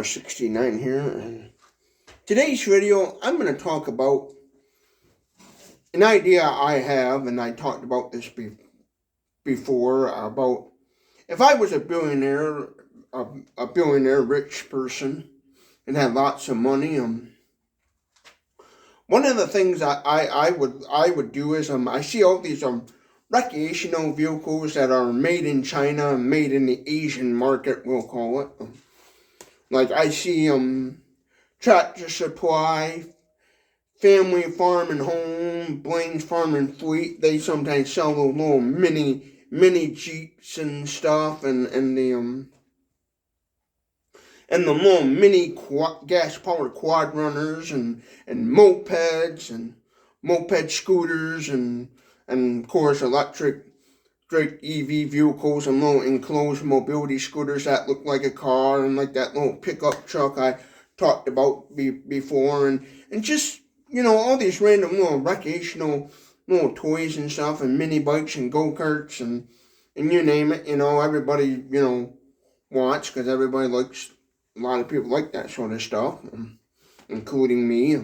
69 here, and today's video I'm going to talk about an idea I have, and I talked about this before, about if I was a billionaire, a billionaire rich person and had lots of money. One of the things I would do is I see all these recreational vehicles that are made in China and made in the Asian market, we'll call it. Like I see Tractor Supply, Family Farm and Home, Blaine's Farm and Fleet. They sometimes sell those little mini Jeeps and stuff, and the little mini gas powered quad runners and mopeds and moped scooters and of course electric EV vehicles and little enclosed mobility scooters that look like a car, and like that little pickup truck I talked about before, and just, all these random little recreational little toys and stuff, and mini bikes and go-karts and you name it, everybody, wants, because everybody likes, a lot of people like that sort of stuff, including me.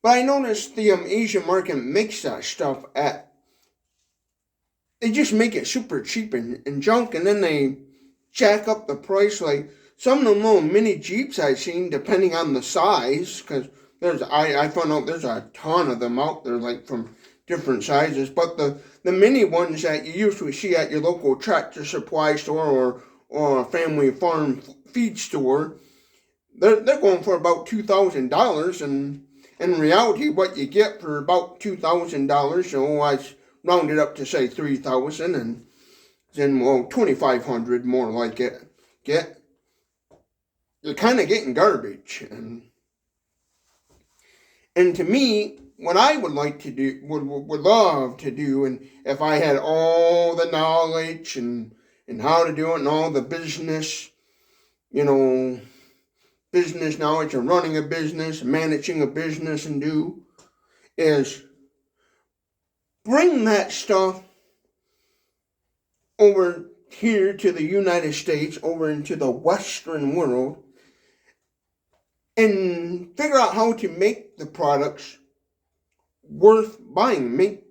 But I noticed the Asian market makes that stuff they just make it super cheap and junk, and then they jack up the price. Like some of the little mini Jeeps I've seen, depending on the size, because I found out there's a ton of them out there, like from different sizes. But the mini ones that you usually see at your local Tractor Supply store or a Family Farm feed store, they're going for about $2,000, and in reality, what you get for about $2,000, I rounded up to say 3,000, and then 2,500 more like it. You're kind of getting garbage, and to me, what I would like to do, would love to do, and if I had all the knowledge and how to do it and all the business, business knowledge of running a business, managing a business, and is bring that stuff over here to the United States, over into the Western world, and figure out how to make the products worth buying, make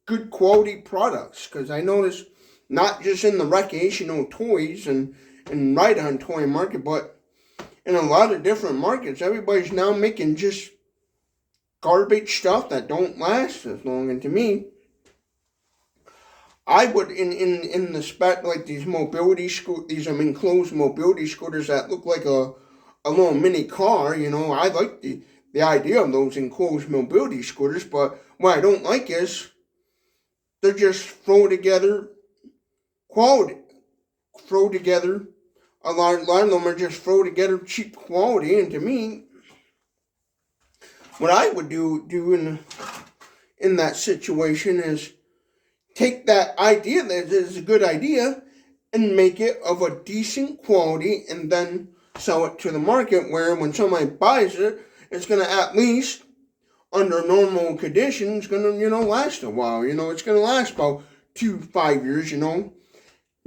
good quality products. Because I noticed, not just in the recreational toys and ride-on toy market, but in a lot of different markets, everybody's now making just garbage stuff that don't last as long. And to me, I would, in the spec, like these these enclosed mobility scooters that look like a little mini car, I like the idea of those enclosed mobility scooters, but what I don't like is they're just throw together, a lot of them are just throw together cheap quality. And to me, what I would do in that situation is take that idea that is a good idea and make it of a decent quality, and then sell it to the market, where when somebody buys it, it's going to, at least under normal conditions, going to, last a while. It's going to last about 2-5 years,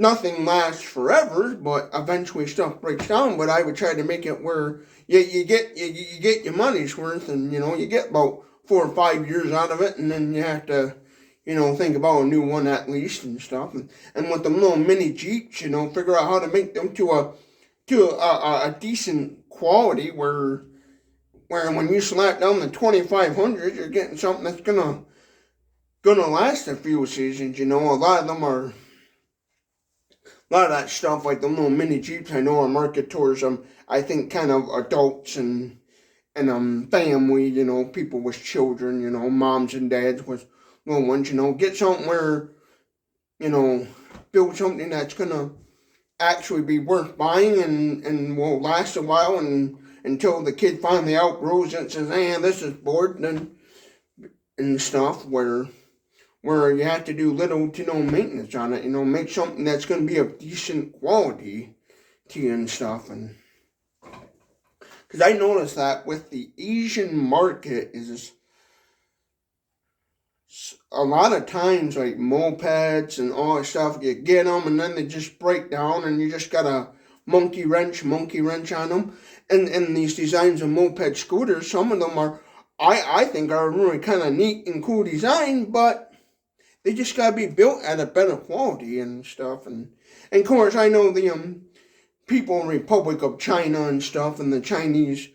Nothing lasts forever, but eventually stuff breaks down. But I would try to make it where you get your money's worth, and you get about 4 or 5 years out of it, and then you have to think about a new one at least and stuff. And with the little mini Jeeps, figure out how to make them to a decent quality, where when you slap down the 2,500, you're getting something that's gonna last a few seasons. A lot of that stuff, like the little mini Jeeps, I know are marketed towards I think kind of adults and family, people with children, moms and dads with little ones, get something where, build something that's gonna actually be worth buying and will last a while, and until the kid finally outgrows it and says, this is bored, and stuff, where you have to do little to no maintenance on it, make something that's going to be of decent quality to you and stuff. And because I noticed that with the Asian market is a lot of times, like mopeds and all that stuff, you get them and then they just break down, and you just gotta monkey wrench on them. And these designs of moped scooters, some of them are, I think are really kind of neat and cool design, but they just gotta be built at a better quality and stuff. And of course, I know the people in Republic of China and stuff, and the Chinese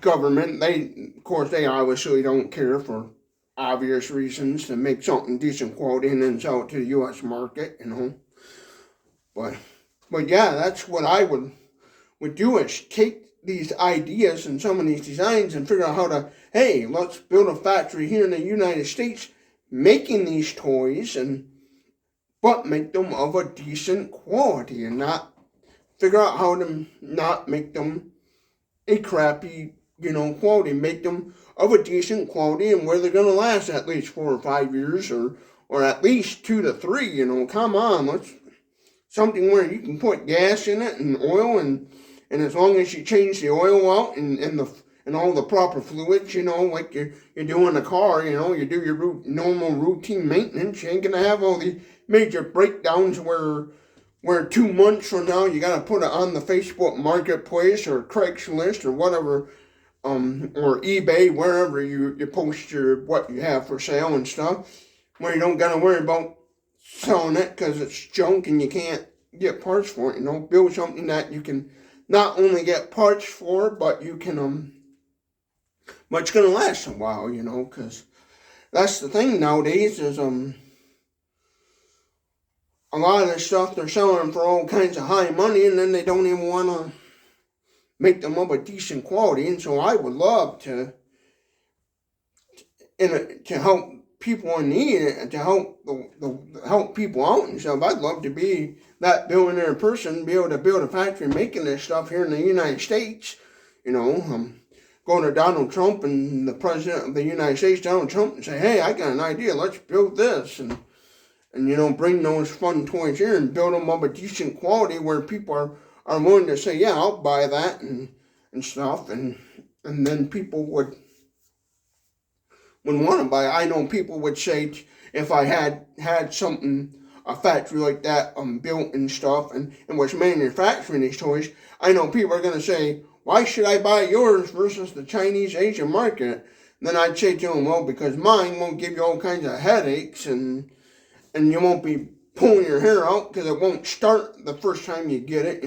government, they obviously don't care for obvious reasons to make something decent quality and then sell it to the U.S. market, But yeah, that's what I would do, is take these ideas and some of these designs and figure out how to, hey, let's build a factory here in the United States making these toys, but make them of a decent quality, and not figure out how to not make them a crappy, quality. Make them of a decent quality and where they're going to last at least 4 or 5 years, or at least 2 to 3, come on, let's something where you can put gas in it and oil, and as long as you change the oil out and all the proper fluids, like you do in a car, you do your normal routine maintenance, you ain't gonna have all the major breakdowns where 2 months from now you gotta put it on the Facebook Marketplace or Craigslist or whatever, or eBay, wherever you post what you have for sale and stuff, where you don't gotta worry about selling it because it's junk and you can't get parts for it. Build something that you can not only get parts for, but you can but it's gonna last a while, because that's the thing nowadays is a lot of this stuff they're selling for all kinds of high money, and then they don't even want to make them of a decent quality. And so I would love to help people in need, and to help people out and stuff. I'd love to be that billionaire person, be able to build a factory making this stuff here in the United States. Go to Donald Trump and the president of the United States, Donald Trump, and say, hey, I got an idea, let's build this, and bring those fun toys here and build them of a decent quality where people are willing to say, yeah, I'll buy that and stuff, and then people would want to buy it. I know people would say, if I had something, a factory like that built and stuff, and was manufacturing these toys, I know people are going to say, why should I buy yours versus the Chinese Asian market? And then I'd say to them, well, because mine won't give you all kinds of headaches, and you won't be pulling your hair out because it won't start the first time you get it,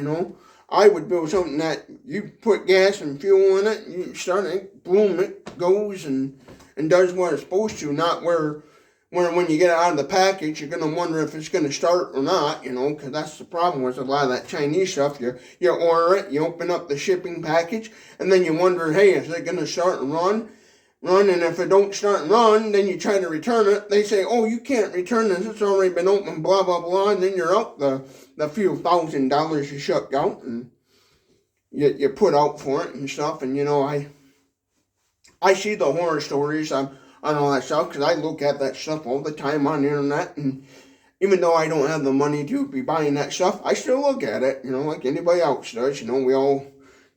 I would build something that you put gas and fuel in it, you start it, boom, it goes and does what it's supposed to, not where when you get it out of the package, you're going to wonder if it's going to start or not, because that's the problem with a lot of that Chinese stuff. You order it, you open up the shipping package, and then you wonder, hey, is it going to start and run? And if it don't start and run, then you try to return it. They say, oh, you can't return this, it's already been opened, blah, blah, blah, and then you're out the few $1,000 you shucked out, and you put out for it and stuff. And, I see the horror stories on all that stuff, because I look at that stuff all the time on the internet, and even though I don't have the money to be buying that stuff, I still look at it, like anybody else does. We all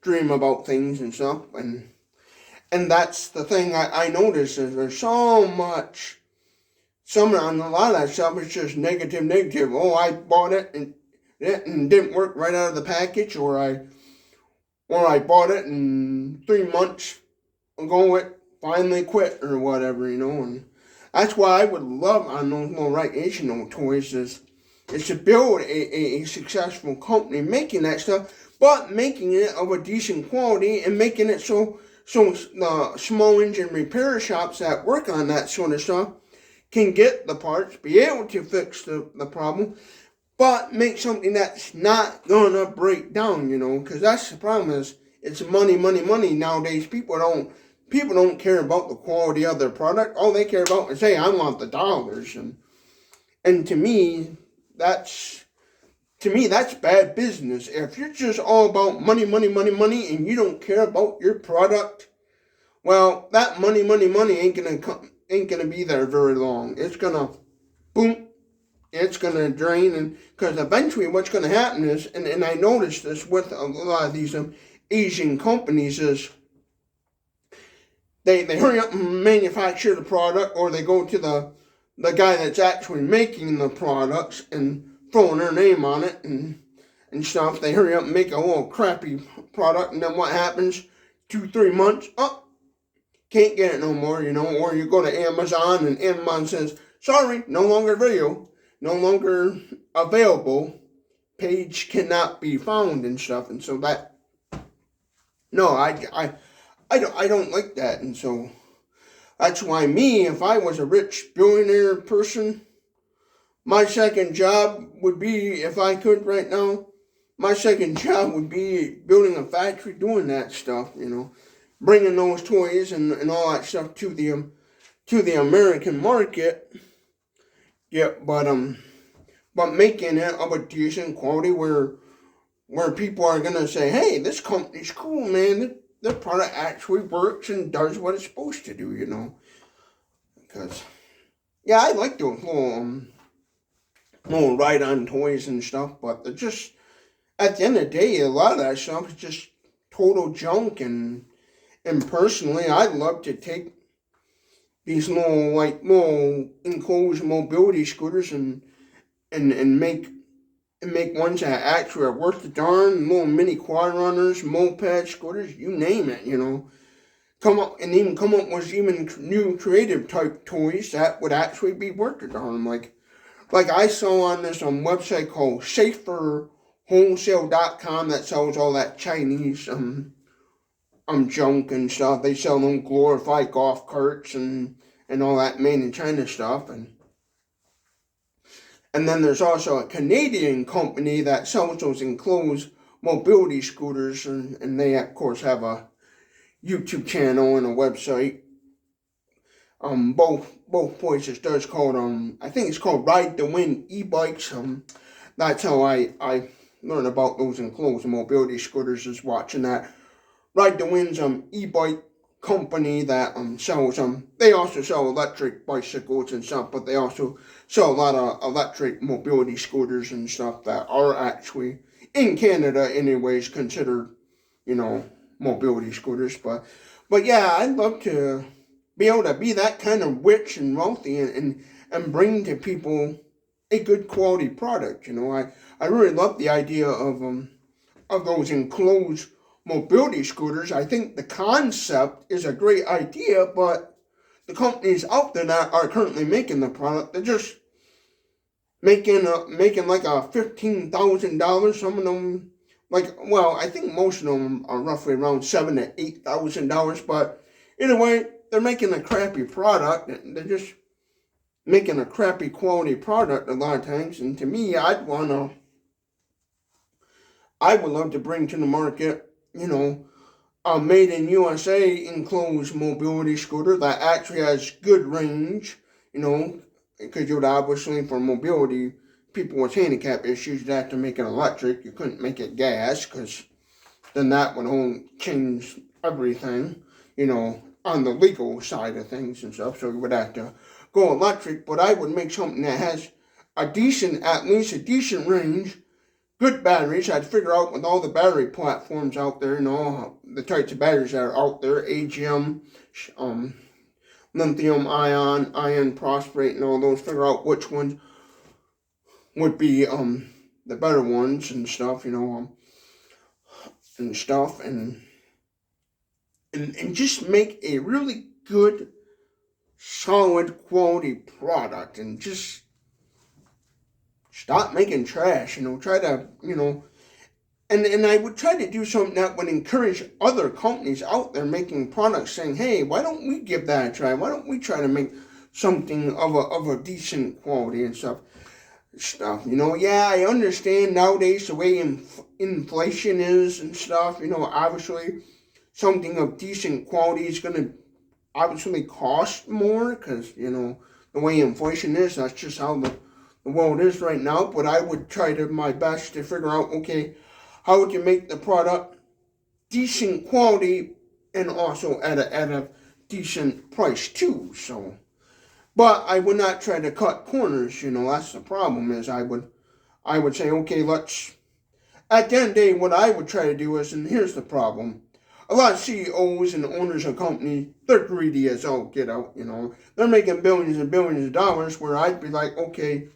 dream about things and stuff, and that's the thing I notice is there's so much, on a lot of that stuff is just negative. Oh, I bought it and it didn't work right out of the package, or I bought it and 3 months ago it finally quit or whatever, and that's why I would love on those more recreational toys is to build a successful company making that stuff, but making it of a decent quality and making it so the small engine repair shops that work on that sort of stuff can get the parts, be able to fix the problem, but make something that's not gonna break down, because that's the problem is it's money nowadays. People don't care about the quality of their product. All they care about is, hey, I want the dollars. And to me, that's bad business. If you're just all about money, and you don't care about your product, well, that money ain't gonna be there very long. It's gonna boom, it's gonna drain, and because eventually what's gonna happen is, and I noticed this with a lot of these Asian companies is, They hurry up and manufacture the product, or they go to the guy that's actually making the products and throwing their name on it and and stuff. They hurry up and make a little crappy product, and then what happens? 2-3 months, oh, can't get it no more, or you go to Amazon and Amazon says, sorry, no longer video, no longer available, page cannot be found and stuff. And so that, no, I don't like that. And so that's why me, if I was a rich billionaire person, my second job would be, if I could right now, my second job would be building a factory doing that stuff, bringing those toys and all that stuff to the American market. Yeah, but making it of a decent quality where people are gonna say, hey, this company's cool, man. Their product actually works and does what it's supposed to do, Because yeah, I like those little ride-on toys and stuff, but they're just, at the end of the day, a lot of that stuff is just total junk. And personally, I'd love to take these little enclosed mobility scooters and make ones that actually are worth the darn, little mini quad runners, moped scooters, you name it, come up with even new creative type toys that would actually be worth the darn. Like I saw on this website called saferwholesale.com that sells all that Chinese junk and stuff. They sell them glorified golf carts and all that made in China stuff. And then there's also a Canadian company that sells those enclosed mobility scooters, and they of course have a YouTube channel and a website. Both places does called I think it's called Ride the Wind e-bikes. That's how I learned about those enclosed mobility scooters, is watching that Ride the Wind's e-bike company that sells they also sell electric bicycles and stuff, but they also sell a lot of electric mobility scooters and stuff that are actually in Canada anyways considered, mobility scooters. But yeah, I'd love to be able to be that kind of rich and wealthy and bring to people a good quality product. I really love the idea of those enclosed mobility scooters. I think the concept is a great idea, but the companies out there that are currently making the product, they're just making like a $15,000. Some of them, I think most of them are roughly around $7,000 to $8,000. But anyway, they're making a crappy product. They're just making a crappy quality product a lot of times. And to me, I would love to bring to the market, a made in USA enclosed mobility scooter that actually has good range, because you would obviously, for mobility, people with handicap issues, you'd have to make it electric. You couldn't make it gas, because then that would change everything, on the legal side of things and stuff. So you would have to go electric. But I would make something that has at least a decent range, good batteries. I'd figure out with all the battery platforms out there, the types of batteries that are out there, AGM, lithium ion phosphate, and all those, figure out which ones would be the better ones and stuff, and just make a really good, solid quality product, and just stop making trash, try to, and I would try to do something that would encourage other companies out there making products, saying, hey, why don't we give that a try? Why don't we try to make something of a decent quality and stuff. Yeah, I understand nowadays the way inflation is and stuff, obviously something of decent quality is going to obviously cost more, because, the way inflation is, that's just how the world is right now. But I would try my best to figure out, okay, how would you make the product decent quality and also at a decent price too. So, but I would not try to cut corners. That's the problem. Is I would say, okay, let's. At the end of the day, what I would try to do is, and here's the problem: a lot of CEOs and owners of companies, they're greedy as all get out. They're making billions and billions of dollars. Where I'd be like, okay,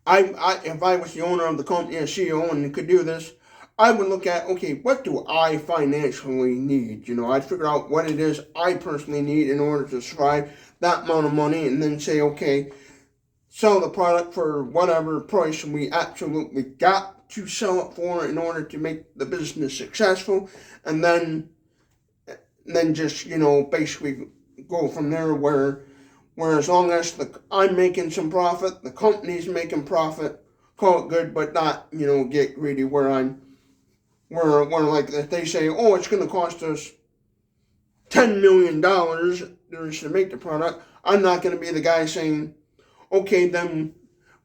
if I was the owner of the company and CEO and could do this, I would look at, okay, what do I financially need? I'd figure out what it is I personally need in order to survive that amount of money, and then say, okay, sell the product for whatever price we absolutely got to sell it for in order to make the business successful, and then just, basically go from there where as long as I'm making some profit, the company's making profit, call it good, but not, get greedy where like if they say, oh, it's going to cost us $10 million to make the product, I'm not going to be the guy saying, okay, then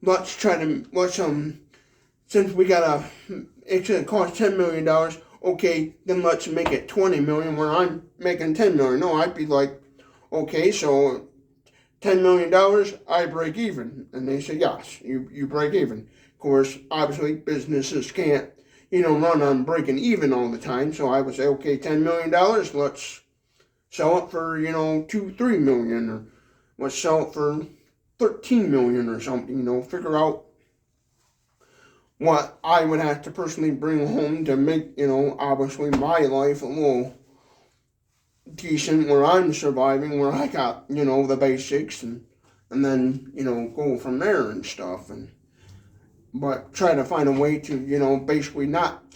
let's since it's going to cost $10 million, okay, then let's make it $20 million where I'm making $10 million. No, I'd be like, okay, so $10 million, I break even. And they say, yes, you break even. Of course, obviously, businesses can't, run on breaking even all the time. So I would say, okay, $10 million, let's sell it for, $2-3 million, or let's sell it for $13 million or something, figure out what I would have to personally bring home to make, obviously my life a little decent, where I'm surviving, where I got, the basics, and then, go from there and stuff, but try to find a way to, basically not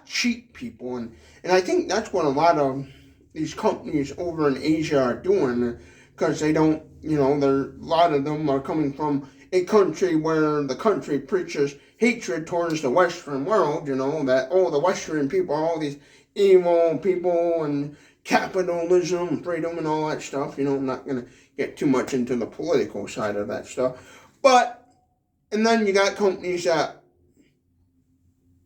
cheat people, and I think that's what a lot of these companies over in Asia are doing, because they don't, a lot of them are coming from a country where the country preaches hatred towards the Western world, that, the Western people are all these evil people, and capitalism, freedom, and all that stuff. I'm not going to get too much into the political side of that stuff. And then you got companies that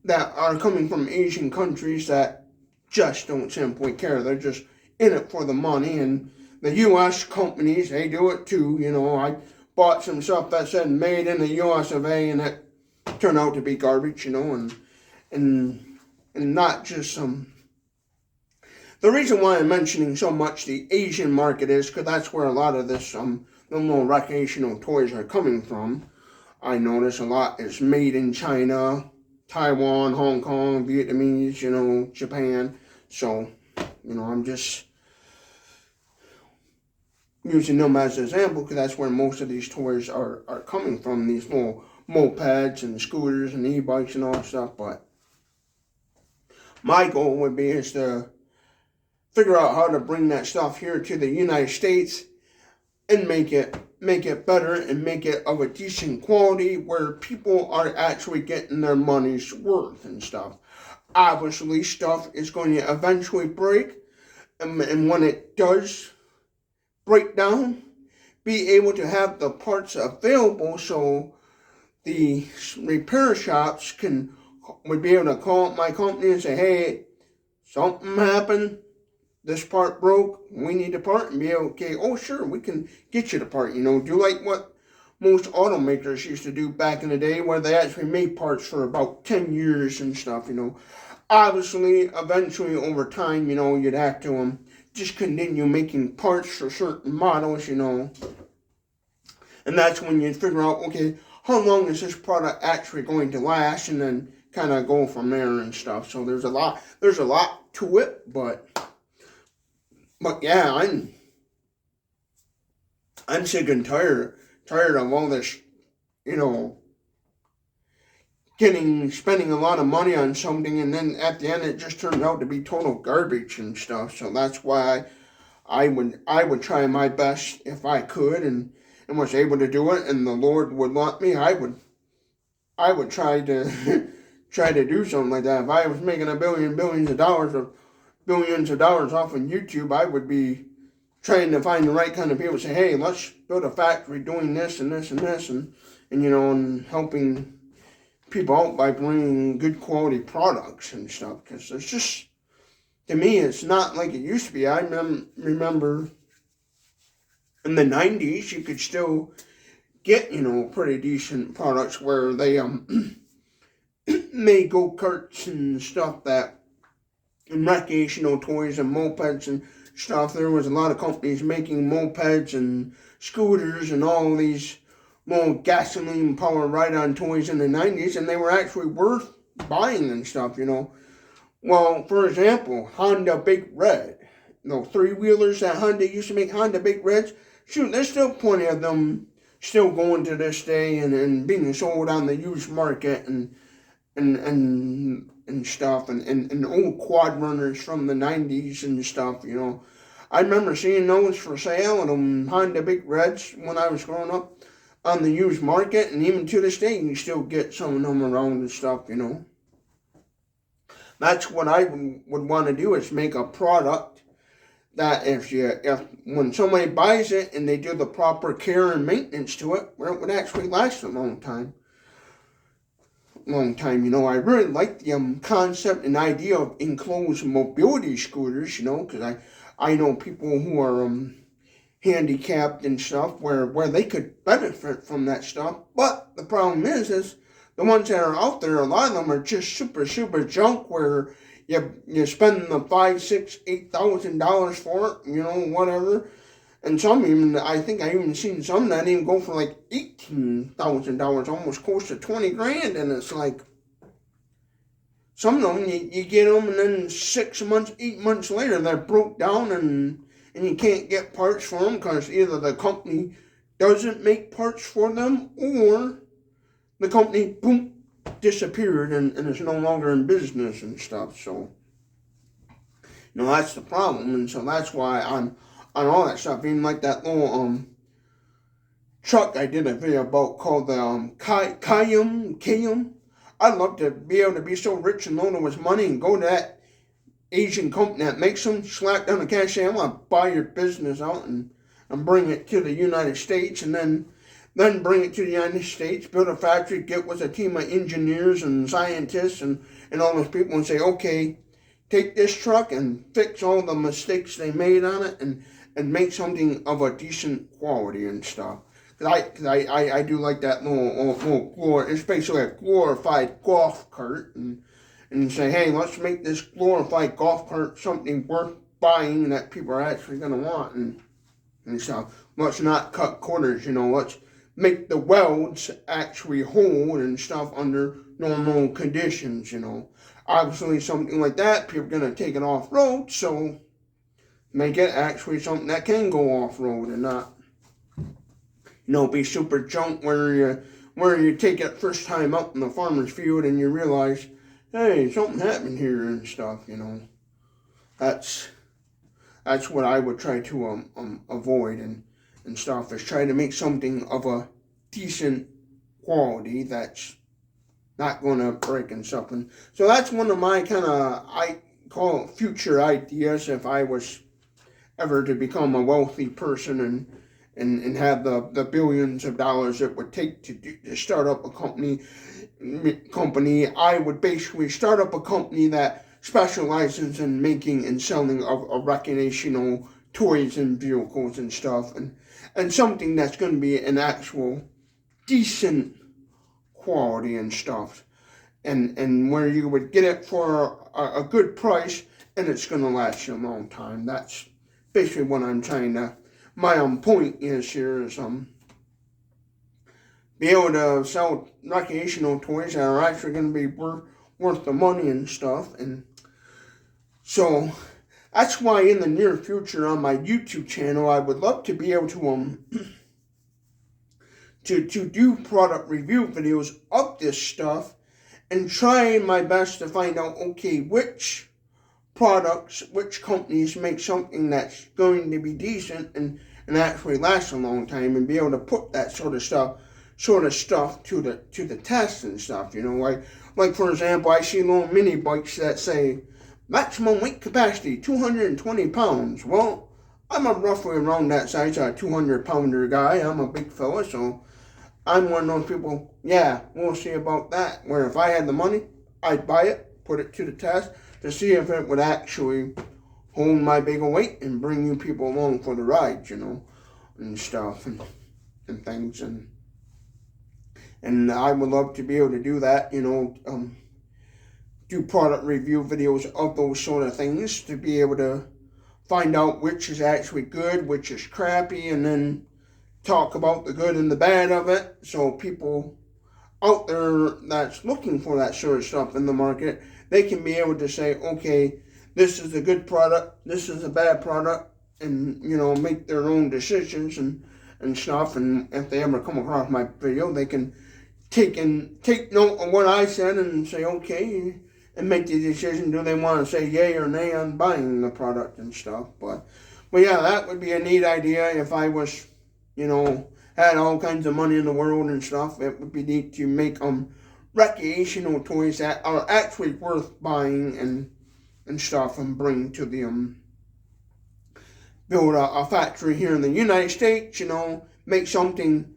are coming from Asian countries that just don't simply care. They're just in it for the money. And the U.S. companies, they do it too. I bought some stuff that said made in the U.S. of A., and it turned out to be garbage, and not just some. The reason why I'm mentioning so much the Asian market is because that's where a lot of this, the little recreational toys are coming from. I notice a lot is made in China, Taiwan, Hong Kong, Vietnamese, Japan. So, I'm just using them as an example because that's where most of these toys are coming from, these little mopeds and scooters and e-bikes and all that stuff. But my goal would be is to figure out how to bring that stuff here to the United States and make it better and make it of a decent quality where people are actually getting their money's worth and stuff. Obviously, stuff is going to eventually break, and when it does break down, be able to have the parts available so the repair shops would be able to call up my company and say, hey, something happened, this part broke, we need a part, and be okay, oh sure, we can get you the part, do like what most automakers used to do back in the day, where they actually made parts for about 10 years and stuff, Obviously, eventually, over time, you'd have to just continue making parts for certain models, and that's when you'd figure out, okay, how long is this product actually going to last, and then kind of go from there and stuff. So there's a lot to it, but yeah, I'm sick and tired of all this, spending a lot of money on something, and then at the end it just turns out to be total garbage and stuff. So that's why I would try my best if I could and was able to do it, and the Lord would let me. I would try to try to do something like that. If I was making billions of dollars off of YouTube, I would be trying to find the right kind of people to say, hey, let's build a factory doing this and this and this, and and helping people out by bringing good quality products and stuff. Because it's just, to me, it's not like it used to be. I remember in the 90s, you could still get, pretty decent products where they made go-karts and stuff and recreational toys and mopeds and stuff. There was a lot of companies making mopeds and scooters and all these little gasoline powered ride-on toys in the 90s, and they were actually worth buying and stuff, you know. Well, for example, Honda Big Red, you know, three-wheelers that Honda used to make, Honda Big Reds. Shoot, there's still plenty of them still going to this day and being sold on the used market and stuff, and old quad runners from the 90s and stuff, you know. I remember seeing those for sale, and Honda Big Reds when I was growing up on the used market, and even to this day you can still get some of them around and stuff, you know. That's what I would want to do, is make a product that if when somebody buys it and they do the proper care and maintenance to it, where it would actually last a long time. You know. I really like the concept and idea of enclosed mobility scooters, you know, because I know people who are handicapped and stuff where they could benefit from that stuff. But the problem is the ones that are out there, a lot of them are just super junk, where you're spending the $5,000, $6,000, $8,000 for it, you know, whatever. And some even, I think I even seen some that even go for like $18,000, almost close to 20 grand. And it's like, some of them, you get them, and then 6 months, 8 months later, they're broke down, and you can't get parts for them because either the company doesn't make parts for them, or the company, boom, disappeared and is no longer in business and stuff. So, you know, that's the problem. And so that's why on all that stuff, even like that little truck I did a video about called the Kayum. I'd love to be able to be so rich and loaded with money and go to that Asian company that makes them, slap down the cash, say, I want to buy your business out and bring it to the United States, and then bring it to the United States, build a factory, get with a team of engineers and scientists and all those people, and say, okay, take this truck and fix all the mistakes they made on it and make something of a decent quality and stuff. Cause I do like that little it's basically a glorified golf cart, and say, hey, let's make this glorified golf cart something worth buying that people are actually going to want and stuff. Let's not cut corners, you know. Let's make the welds actually hold and stuff under normal conditions, you know. Obviously, something like that, people are going to take it off-road, so make it actually something that can go off-road and not, you know, be super junk where you take it first time out in the farmer's field and you realize, hey, something happened here and stuff, you know. That's what I would try to avoid and stuff, is try to make something of a decent quality that's not going to break and stuff. And so that's one of my kind of, I call it future ideas, if I was ever to become a wealthy person and have the billions of dollars it would take to start up a company, I would basically start up a company that specializes in making and selling of recreational toys and vehicles and stuff, and something that's going to be an actual decent quality and stuff, and where you would get it for a good price, and it's going to last you a long time. That's basically what I'm trying to, my point is here is be able to sell recreational toys that are actually going to be worth the money and stuff. And so that's why in the near future on my YouTube channel, I would love to be able to to do product review videos of this stuff and try my best to find out, okay, which products, which companies make something that's going to be decent and actually last a long time, and be able to put that sort of stuff to the test and stuff, you know. Like for example, I see little mini bikes that say maximum weight capacity 220 pounds. Well, I'm roughly around that size, a 200-pounder guy. I'm a big fella, so I'm one of those people, yeah, we'll see about that, where if I had the money, I'd buy it, put it to the test to see if it would actually hold my bigger weight and bring you people along for the ride, you know, and stuff and things. And I would love to be able to do that, you know, do product review videos of those sort of things, to be able to find out which is actually good, which is crappy, and then talk about the good and the bad of it, so people out there that's looking for that sort of stuff in the market, they can be able to say, okay, this is a good product, this is a bad product, and make their own decisions and stuff. And if they ever come across my video, they can take note of what I said and say okay, and make the decision, do they want to say yay or nay on buying the product and stuff. But yeah, that would be a neat idea if I was, had all kinds of money in the world and stuff. It would be neat to make recreational toys that are actually worth buying and stuff, and bring to the build a factory here in the United States, make something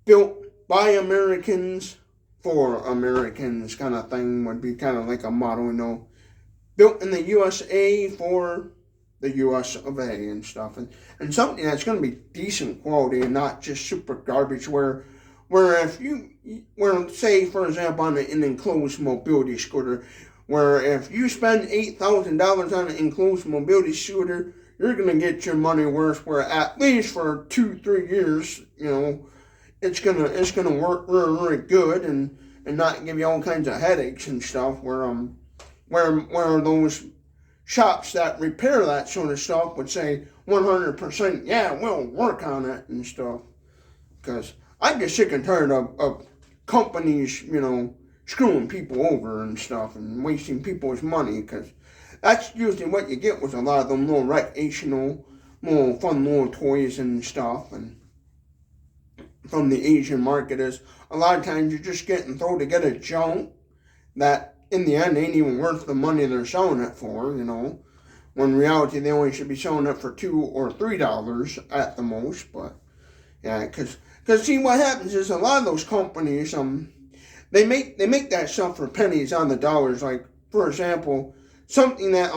built by Americans for Americans kind of thing would be kind of like a motto, built in the USA for the US of A and stuff, and something that's going to be decent quality and not just super garbage where say for example on an enclosed mobility scooter, where if you spend $8,000 on an enclosed mobility scooter, you're going to get your money worth, where at least for 2-3 years, it's gonna work really, really good and not give you all kinds of headaches and stuff. Where those shops that repair that sort of stuff would say 100%, yeah, we'll work on it and stuff. Because I get sick and tired of companies, screwing people over and stuff and wasting people's money, because that's usually what you get with a lot of them little recreational, little fun little toys and stuff. And from the Asian market is a lot of times you're just getting thrown together junk that in the end ain't even worth the money they're selling it for, when in reality they only should be selling it for $2 or $3 at the most. But yeah, because see, what happens is a lot of those companies, they make that stuff for pennies on the dollars. Like, for example, something that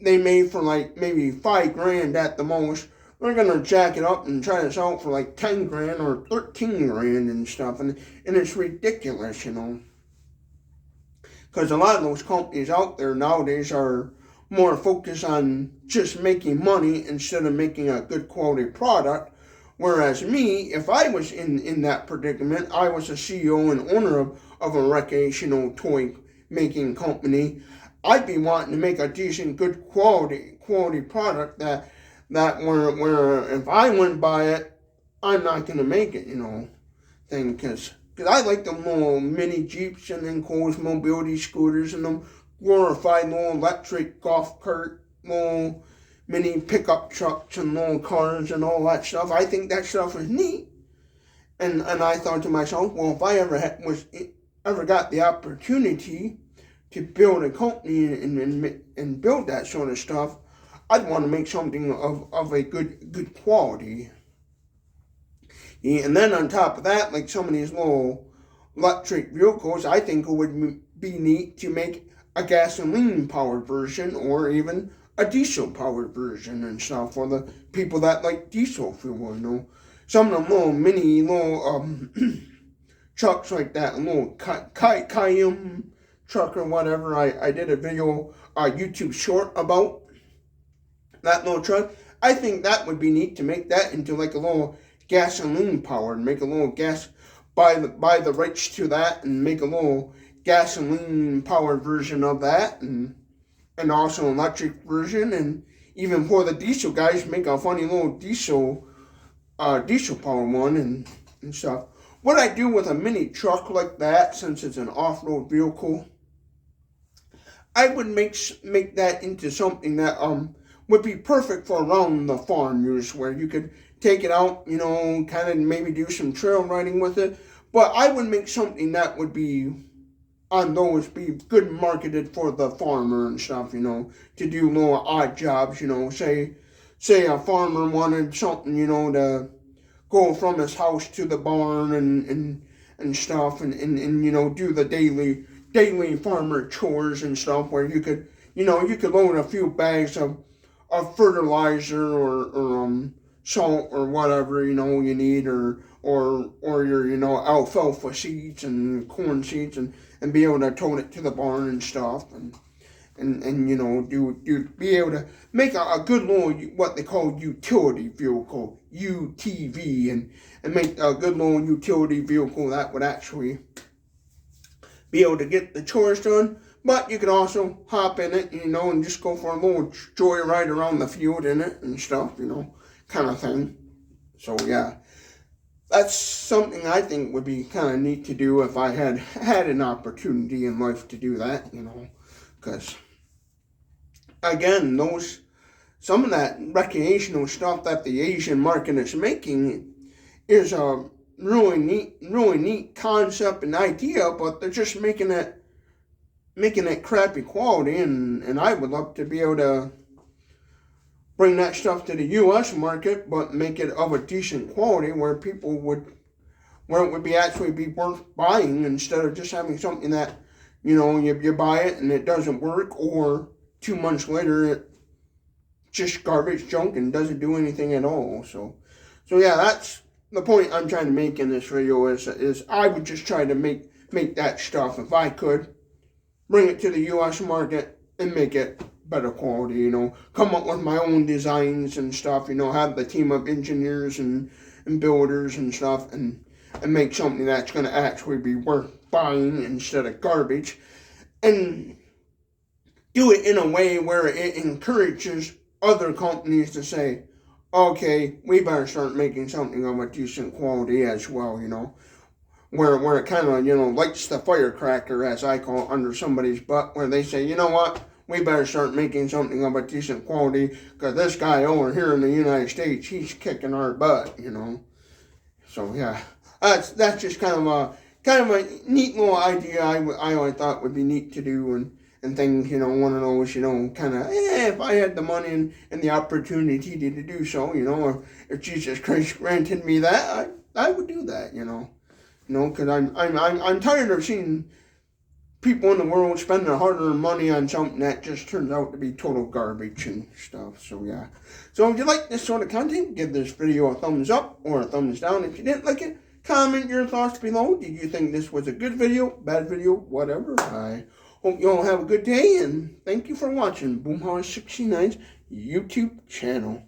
they made for like maybe $5,000 at the most, they're gonna jack it up and try to sell it for like 10 grand or 13 grand and stuff, and it's ridiculous, because a lot of those companies out there nowadays are more focused on just making money instead of making a good quality product. Whereas me, if I was in that predicament, I was a CEO and owner of a recreational toy making company, I'd be wanting to make a decent, good quality product that where if I wouldn't buy it, I'm not gonna make it, thing. Because I like them little mini Jeeps and enclosed mobility scooters and them glorified little electric golf cart, little mini pickup trucks and little cars and all that stuff. I think that stuff is neat. And I thought to myself, well, if I ever got the opportunity to build a company and build that sort of stuff, I'd want to make something of a good quality. Yeah, and then on top of that, like some of these little electric vehicles, I think it would be neat to make a gasoline powered version or even a diesel powered version and stuff for the people that like diesel fuel, Some of them little mini little trucks like that, a little Cayenne truck or whatever. I did a video, YouTube short about that little truck. I think that would be neat to make that into like a little gasoline powered, make a little gas, buy the rights to that and make a little gasoline powered version of that, and also an electric version, and even for the diesel guys, make a funny little diesel powered one and stuff. What I do with a mini truck like that, since it's an off-road vehicle, I would make that into something that would be perfect for around the farm use, where you could take it out, kind of maybe do some trail riding with it. But I would make something that would be be good marketed for the farmer and stuff, to do little odd jobs, say a farmer wanted something, to go from his house to the barn and stuff, and do the daily farmer chores and stuff, where you could load a few bags of fertilizer or salt or whatever you need, or your alfalfa seeds and corn seeds, and be able to tote it to the barn and stuff, and and you know, be able to make a good little, what they call utility vehicle, UTV, and make a good little utility vehicle that would actually be able to get the chores done. But you could also hop in it, you know, and just go for a little joyride around the field in it and stuff, you know, kind of thing. So yeah, that's something I think would be kind of neat to do if I had an opportunity in life to do that, you know, because again, some of that recreational stuff that the Asian market is making is a really neat concept and idea, but they're just making it crappy quality, and I would love to be able to bring that stuff to the U.S. market, but make it of a decent quality where it would actually be worth buying, instead of just having something that, you know, you buy it and it doesn't work, or 2 months later it just garbage junk and doesn't do anything at all. So yeah, that's the point I'm trying to make in this video, is I would just try to make that stuff, if I could, bring it to the U.S. market and make it better quality, you know, come up with my own designs and stuff, you know, have the team of engineers and builders and stuff, and make something that's going to actually be worth buying instead of garbage, and do it in a way where it encourages other companies to say, okay, we better start making something of a decent quality as well, you know, where it kind of, you know, lights the firecracker, as I call it, under somebody's butt, where they say, you know what, we better start making something of a decent quality, because this guy over here in the United States, he's kicking our butt, you know. So yeah, that's just kind of a neat little idea I thought would be neat to do, and things, you know, one of those, you know, kind of, if I had the money and the opportunity to do so, you know, if Jesus Christ granted me that, I would do that, you know. You know, because I'm tired of seeing people in the world spend their hard-earned money on something that just turns out to be total garbage and stuff. So yeah. So if you like this sort of content, give this video a thumbs up or a thumbs down. If you didn't like it, comment your thoughts below. Did you think this was a good video, bad video, whatever? I hope you all have a good day, and thank you for watching Boomhauer69's YouTube channel.